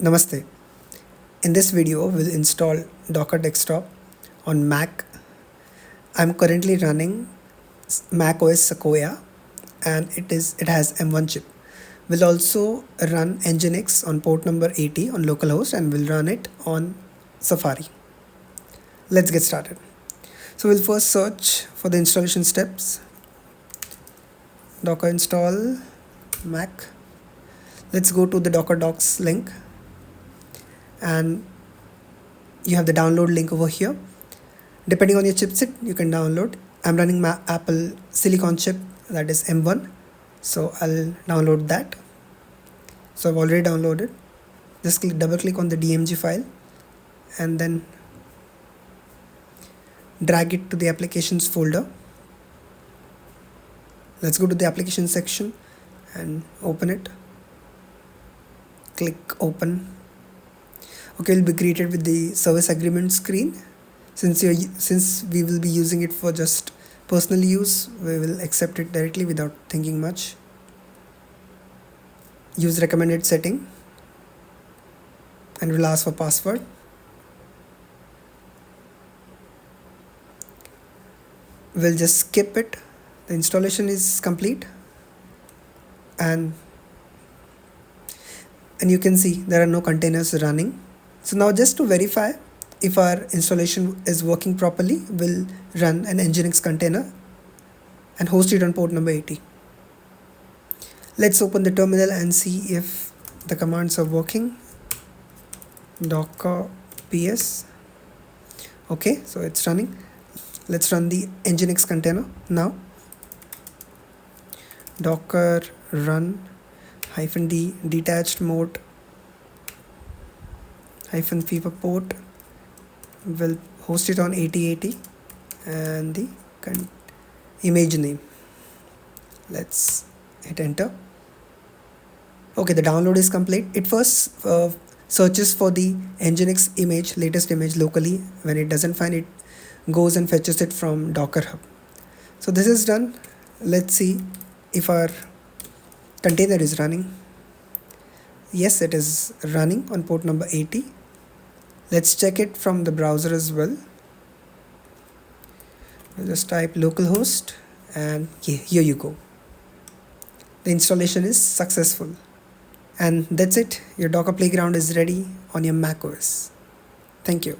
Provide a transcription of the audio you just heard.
Namaste. In this video, we'll install Docker Desktop on Mac. I'm currently running Mac OS Sequoia and it has M1 chip. We'll also run NGINX on port number 80 on localhost and we'll run it on Safari. Let's get started. So we'll first search for the installation steps. Docker install Mac. Let's go to the Docker docs link. And you have the download link over here. Depending on your chipset, you can download. I'm running my Apple Silicon chip, that is M1, so I'll download that. So I've already downloaded. Just double click on the DMG file and then drag it to the applications folder. Let's go to the application section and open it. Click open. Okay, we'll be greeted with the service agreement screen. Since we will be using it for just personal use, we will accept it directly without thinking much. Use recommended setting and we'll ask for password. We'll just skip it. The installation is complete and you can see there are no containers running. So now just to verify if our installation is working properly, we'll run an NGINX container and host it on port number 80. Let's open the terminal and see if the commands are working. Docker ps. Okay, so it's running. Let's run the NGINX container now. Docker run -d detached mode -fever port. We'll host it on 8080 and the image name. Let's hit enter. Okay, the download is complete. It first searches for the NGINX image, latest image locally. When it doesn't find it, goes and fetches it from Docker Hub. So this is done. Let's see if our container is running. Yes, it is running on port number 80. Let's check it from the browser as well. We'll just type localhost and here you go. The installation is successful. And that's it. Your Docker Playground is ready on your Mac OS. Thank you.